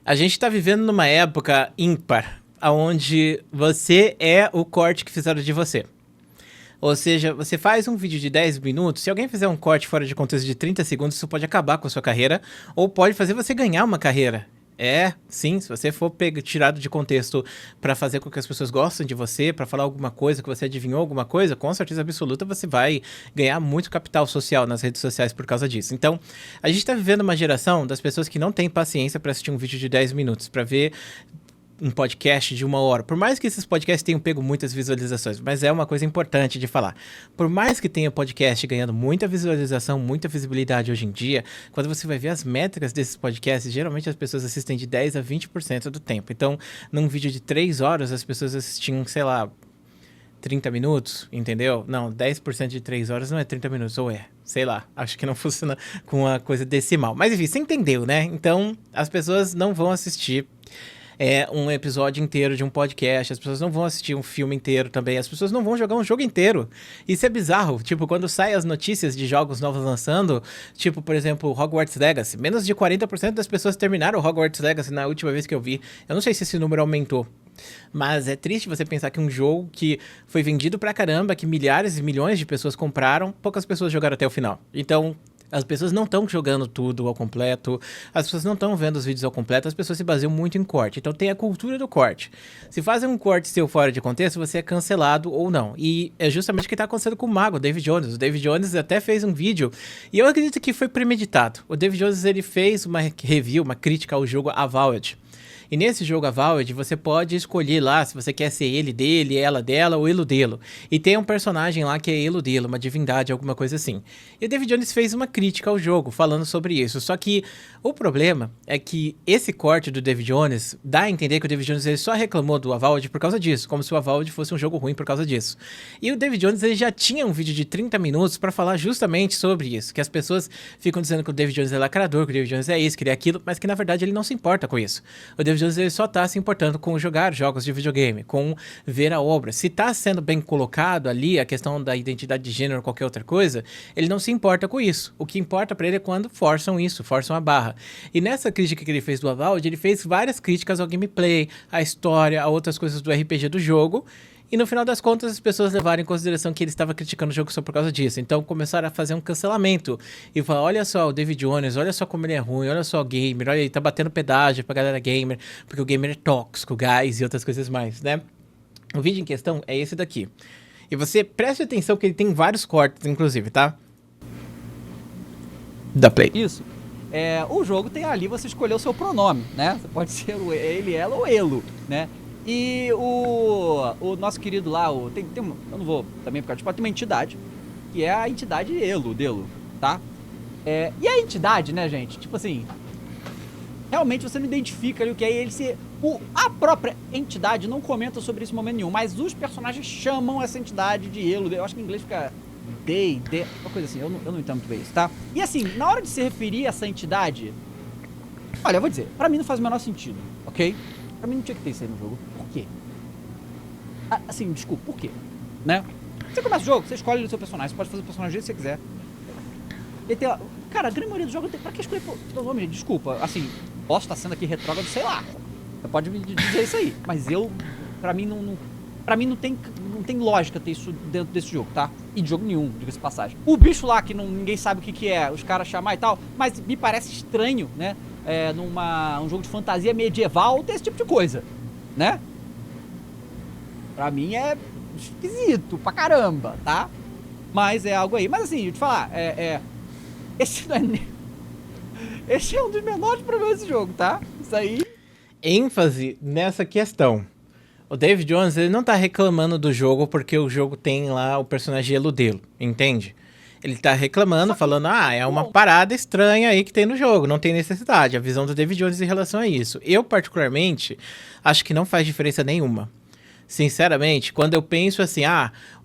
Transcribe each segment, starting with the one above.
A gente tá vivendo numa época ímpar, onde você é o corte que fizeram de você. Ou seja, você faz um vídeo de 10 minutos, se alguém fizer um corte fora de contexto de 30 segundos, isso pode acabar com a sua carreira, ou pode fazer você ganhar uma carreira. É, sim, se você for tirado de contexto pra fazer com que as pessoas gostem de você, pra falar alguma coisa, que você adivinhou alguma coisa, com certeza absoluta você vai ganhar muito capital social nas redes sociais por causa disso. Então, a gente tá vivendo uma geração das pessoas que não tem paciência pra assistir um vídeo de 10 minutos, pra ver um podcast de 1 hora. Por mais que esses podcasts tenham pego muitas visualizações, mas é uma coisa importante de falar. Por mais que tenha podcast ganhando muita visualização, muita visibilidade hoje em dia, quando você vai ver as métricas desses podcasts, geralmente as pessoas assistem de 10 a 20% do tempo. Então, num vídeo de 3 horas, as pessoas assistiam, sei lá, 30 minutos, entendeu? Não, 10% de 3 horas não é 30 minutos, ou é? Sei lá, acho que não funciona com a coisa decimal. Mas enfim, você entendeu, né? Então, as pessoas não vão assistir um episódio inteiro de um podcast, as pessoas não vão assistir um filme inteiro também, as pessoas não vão jogar um jogo inteiro. Isso é bizarro, tipo, quando saem as notícias de jogos novos lançando, tipo, por exemplo, Hogwarts Legacy, menos de 40% das pessoas terminaram Hogwarts Legacy na última vez que eu vi. Eu não sei se esse número aumentou, mas é triste você pensar que um jogo que foi vendido pra caramba, que milhares e milhões de pessoas compraram, poucas pessoas jogaram até o final. Então, as pessoas não estão jogando tudo ao completo, as pessoas não estão vendo os vídeos ao completo, as pessoas se baseiam muito em corte. Então tem a cultura do corte. Se fazem um corte seu fora de contexto, você é cancelado ou não. E é justamente o que está acontecendo com o mago, o David Jones. O David Jones até fez um vídeo, e eu acredito que foi premeditado. O David Jones ele fez uma review, uma crítica ao jogo Avowed. E nesse jogo Avowed, você pode escolher lá se você quer ser ele dele, ela dela ou ele dele. E tem um personagem lá que é ele dele, uma divindade, alguma coisa assim. E o David Jones fez uma crítica ao jogo, falando sobre isso. Só que o problema é que esse corte do David Jones dá a entender que o David Jones ele só reclamou do Avowed por causa disso, como se o Avowed fosse um jogo ruim por causa disso. E o David Jones ele já tinha um vídeo de 30 minutos para falar justamente sobre isso, que as pessoas ficam dizendo que o David Jones é lacrador, que o David Jones é isso, que ele é aquilo, mas que na verdade ele não se importa com isso. O David Jones ele só tá se importando com jogar jogos de videogame, com ver a obra. Se tá sendo bem colocado ali a questão da identidade de gênero ou qualquer outra coisa, ele não se importa com isso. O que importa pra ele é quando forçam isso, forçam a barra. E nessa crítica que ele fez do Avowed, ele fez várias críticas ao gameplay, à história, a outras coisas do RPG do jogo. E no final das contas, as pessoas levaram em consideração que ele estava criticando o jogo só por causa disso. Então começaram a fazer um cancelamento. E falar, olha só o David Jones, olha só como ele é ruim, olha só o gamer, olha, ele tá batendo pedágio pra galera gamer, porque o gamer é tóxico, guys, e outras coisas mais, né? O vídeo em questão é esse daqui. E você preste atenção que ele tem vários cortes, inclusive, tá? Da Play. Isso. O jogo tem ali você escolher o seu pronome, né? Você pode ser o ele, ela ou elo, né? E o nosso querido lá, eu não vou também ficar de tem uma entidade, que é a entidade Elo, Delo, tá? E a entidade, né, gente? Tipo assim, realmente você não identifica ali o que é ele. A própria entidade não comenta sobre isso em momento nenhum, mas os personagens chamam essa entidade de Elo. Eu acho que em inglês fica uma coisa assim, eu não entendo muito bem isso, tá? E assim, na hora de se referir a essa entidade, olha, eu vou dizer, pra mim não faz o menor sentido, ok? Pra mim não tinha que ter isso aí no jogo. Por quê? Assim, desculpa, por quê? Né? Você começa o jogo, você escolhe o seu personagem, você pode fazer o personagem do jeito que você quiser. E tem, cara, a grande maioria do jogo tem. Pra que escolher seu nome, gente? Desculpa, assim, posso estar sendo aqui retrógrado, sei lá. Você pode me dizer isso aí. Mas pra mim não tem lógica ter isso dentro desse jogo, tá? E de jogo nenhum, diga-se passagem. O bicho lá que ninguém sabe o que é, os caras chamar e tal, mas me parece estranho, né? Um jogo de fantasia medieval, tem esse tipo de coisa, né? Pra mim é esquisito pra caramba, tá? Mas é algo aí. Mas assim, eu te falar, esse não é esse é um dos menores problemas desse jogo, tá? Isso aí. ênfase nessa questão. O David Jones, ele não tá reclamando do jogo porque o jogo tem lá o personagem Elo dele, entende? Ele tá reclamando, falando, é uma parada estranha aí que tem no jogo, não tem necessidade. A visão do David Jones em relação a isso. Eu, particularmente, acho que não faz diferença nenhuma. Sinceramente, quando eu penso assim,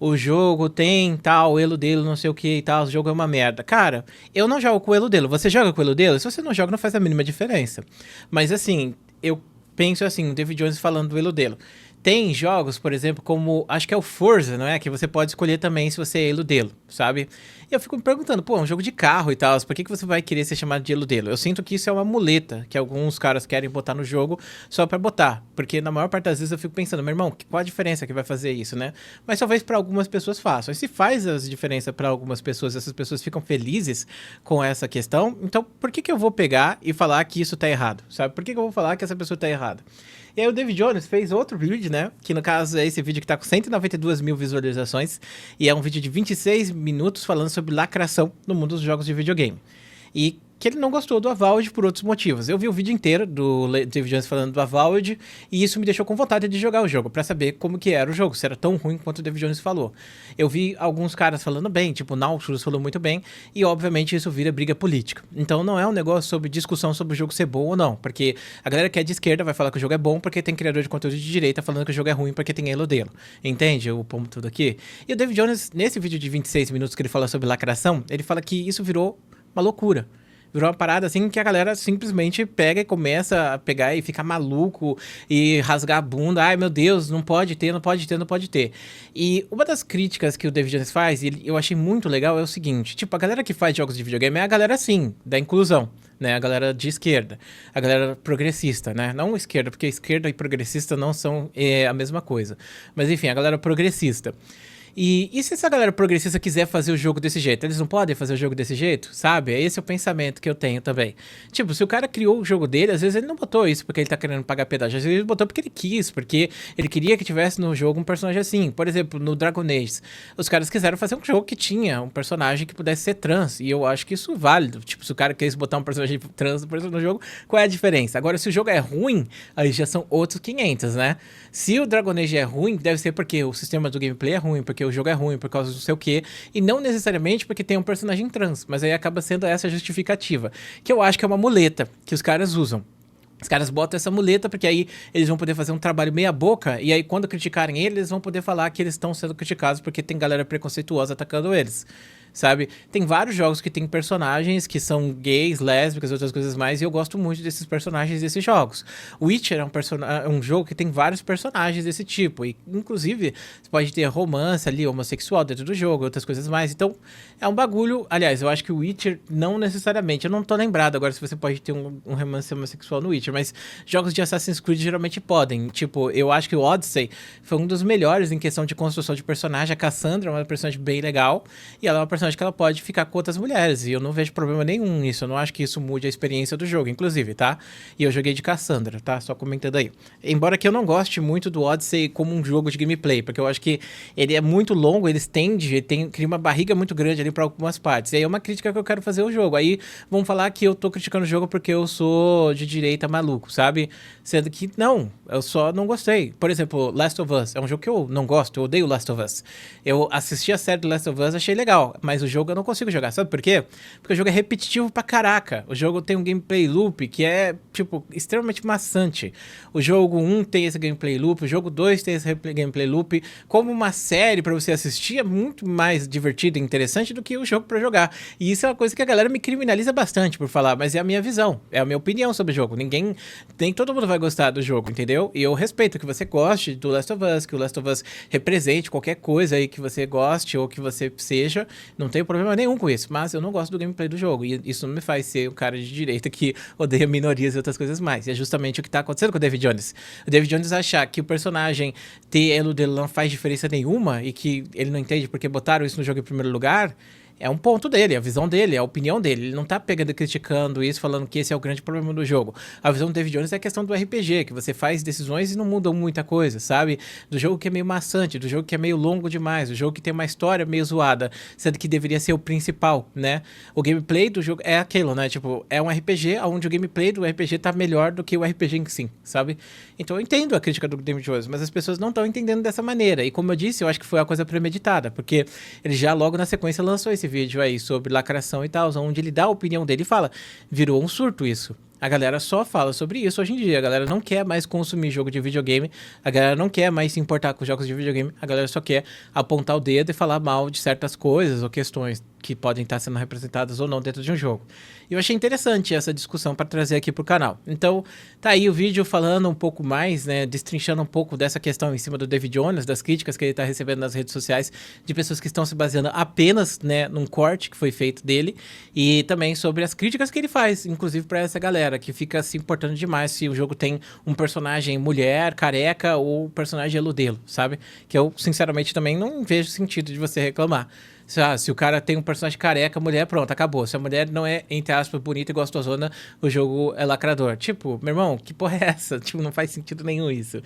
o jogo tem tal, elo dele, não sei o que e tal, o jogo é uma merda. Cara, eu não jogo com o elo dele. Você joga com o elo dele? Se você não joga, não faz a mínima diferença. Mas assim, eu penso assim, o David Jones falando do elo dele. Tem jogos, por exemplo, como, acho que é o Forza, não é? Que você pode escolher também se você é elo dele. sabe? E eu fico me perguntando, pô, é um jogo de carro e tal, por que você vai querer ser chamado de eludelo? Eu sinto que isso é uma muleta que alguns caras querem botar no jogo só pra botar, porque na maior parte das vezes eu fico pensando, meu irmão, qual a diferença que vai fazer isso, né? Mas talvez pra algumas pessoas façam. E se faz a diferença pra algumas pessoas, essas pessoas ficam felizes com essa questão, então por que eu vou pegar e falar que isso tá errado, sabe? Por que eu vou falar que essa pessoa tá errada? E aí o David Jones fez outro vídeo, né? Que no caso é esse vídeo que tá com 192 mil visualizações. E é um vídeo de 26 minutos falando sobre lacração no mundo dos jogos de videogame. E que ele não gostou do Avowed por outros motivos. Eu vi o vídeo inteiro do David Jones falando do Avowed e isso me deixou com vontade de jogar o jogo, pra saber como que era o jogo, se era tão ruim quanto o David Jones falou. Eu vi alguns caras falando bem, tipo o Nautilus falou muito bem, e obviamente isso vira briga política. Então não é um negócio sobre discussão sobre o jogo ser bom ou não, porque a galera que é de esquerda vai falar que o jogo é bom porque tem criador de conteúdo de direita falando que o jogo é ruim porque tem elodelo. Entende o ponto tudo aqui? E o David Jones, nesse vídeo de 26 minutos que ele fala sobre lacração, ele fala que isso virou uma loucura. Virou uma parada assim que a galera simplesmente pega e começa a pegar e ficar maluco e rasgar a bunda. Ai, meu Deus, não pode ter, não pode ter, não pode ter. E uma das críticas que o David Jones faz, e eu achei muito legal, é o seguinte. Tipo, a galera que faz jogos de videogame é a galera, assim, da inclusão, né? A galera de esquerda. A galera progressista, né? Não esquerda, porque esquerda e progressista não são a mesma coisa. Mas enfim, a galera progressista. E se essa galera progressista quiser fazer o jogo desse jeito? Eles não podem fazer o jogo desse jeito? Sabe? Esse é o pensamento que eu tenho também. Tipo, se o cara criou o jogo dele, às vezes ele não botou isso porque ele tá querendo pagar pedágio. Às vezes ele botou porque ele quis, porque ele queria que tivesse no jogo um personagem assim. Por exemplo, no Dragon Age, os caras quiseram fazer um jogo que tinha um personagem que pudesse ser trans. E eu acho que isso é válido. Tipo, se o cara quis botar um personagem trans no jogo, qual é a diferença? Agora, se o jogo é ruim, aí já são outros 500, né? Se o Dragon Age é ruim, deve ser porque o sistema do gameplay é ruim, porque o jogo é ruim por causa do seu quê, e não necessariamente porque tem um personagem trans, mas aí acaba sendo essa justificativa, que eu acho que é uma muleta que os caras usam. Os caras botam essa muleta porque aí eles vão poder fazer um trabalho meia boca e aí quando criticarem eles vão poder falar que eles estão sendo criticados porque tem galera preconceituosa atacando eles. Sabe? Tem vários jogos que tem personagens que são gays, lésbicas e outras coisas mais, e eu gosto muito desses personagens desses jogos. Witcher é um jogo que tem vários personagens desse tipo, e inclusive você pode ter romance ali, homossexual dentro do jogo, outras coisas mais. Então, é um bagulho. Aliás, eu acho que o Witcher não necessariamente, eu não tô lembrado agora se você pode ter um romance homossexual no Witcher, mas jogos de Assassin's Creed geralmente podem. Tipo, eu acho que o Odyssey foi um dos melhores em questão de construção de personagem. A Cassandra é uma personagem bem legal, e ela é uma personagem que ela pode ficar com outras mulheres, e eu não vejo problema nenhum nisso, eu não acho que isso mude a experiência do jogo, inclusive, tá? E eu joguei de Cassandra, tá? Só comentando aí. Embora que eu não goste muito do Odyssey como um jogo de gameplay, porque eu acho que ele é muito longo, ele estende, cria uma barriga muito grande ali pra algumas partes, e aí é uma crítica que eu quero fazer ao jogo. Aí vão falar que eu tô criticando o jogo porque eu sou de direita maluco, sabe? Sendo que não, eu só não gostei. Por exemplo, Last of Us é um jogo que eu não gosto, eu odeio Last of Us. Eu assisti a série do Last of Us, achei legal, mas o jogo eu não consigo jogar, sabe por quê? Porque o jogo é repetitivo pra caraca. O jogo tem um gameplay loop que é, tipo, extremamente maçante. O jogo 1 tem esse gameplay loop, o jogo 2 tem esse gameplay loop. Como uma série pra você assistir é muito mais divertido e interessante do que o jogo pra jogar. E isso é uma coisa que a galera me criminaliza bastante por falar, mas é a minha visão, é a minha opinião sobre o jogo. Nem todo mundo vai gostar do jogo, entendeu? E eu respeito que você goste do Last of Us, que o Last of Us represente qualquer coisa aí que você goste ou que você seja. Não tenho problema nenhum com isso, mas eu não gosto do gameplay do jogo, e isso não me faz ser um cara de direita que odeia minorias e outras coisas mais. E é justamente o que tá acontecendo com o David Jones. O David Jones achar que o personagem ter elo dele não faz diferença nenhuma e que ele não entende porque botaram isso no jogo em primeiro lugar, é um ponto dele, a visão dele, a opinião dele. Ele não tá pegando e criticando isso, falando que esse é o grande problema do jogo. A visão do David Jones é a questão do RPG, que você faz decisões e não mudam muita coisa, sabe? Do jogo que é meio maçante, do jogo que é meio longo demais, do jogo que tem uma história meio zoada, sendo que deveria ser o principal, né? O gameplay do jogo é aquilo, né? Tipo, é um RPG onde o gameplay do RPG tá melhor do que o RPG em si, sabe? Então eu entendo a crítica do David Jones, mas as pessoas não estão entendendo dessa maneira. E como eu disse, eu acho que foi uma coisa premeditada, porque ele já logo na sequência lançou esse vídeo aí sobre lacração e tal, onde ele dá a opinião dele e fala, virou um surto isso. A galera só fala sobre isso hoje em dia. A galera não quer mais consumir jogo de videogame. A galera não quer mais se importar com jogos de videogame. A galera só quer apontar o dedo e falar mal de certas coisas ou questões que podem estar sendo representadas ou não dentro de um jogo. E eu achei interessante essa discussão para trazer aqui pro canal. Então, tá aí o vídeo falando um pouco mais, né, destrinchando um pouco dessa questão em cima do David Jones, das críticas que ele tá recebendo nas redes sociais de pessoas que estão se baseando apenas, né, num corte que foi feito dele e também sobre as críticas que ele faz, inclusive para essa galera que fica se importando demais se o jogo tem um personagem mulher, careca ou personagem eludelo, sabe? Que eu, sinceramente, também não vejo sentido de você reclamar. Se o cara tem um personagem careca, mulher, pronto, acabou. Se a mulher não é, entre aspas, bonita e gostosona, o jogo é lacrador. Tipo, meu irmão, que porra é essa? Tipo, não faz sentido nenhum isso.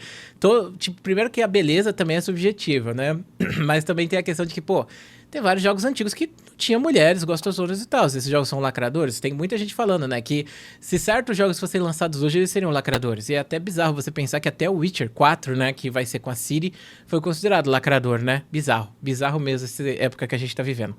Tipo, primeiro que a beleza também é subjetiva, né? Mas também tem a questão de que, pô, tem vários jogos antigos que não tinha mulheres gostosonas e tal. Esses jogos são lacradores. Tem muita gente falando, né? Que se certos jogos fossem lançados hoje, eles seriam lacradores. E é até bizarro você pensar que até o Witcher 4, né? Que vai ser com a Ciri, foi considerado lacrador, né? Bizarro. Bizarro mesmo essa época que a gente tá vivendo.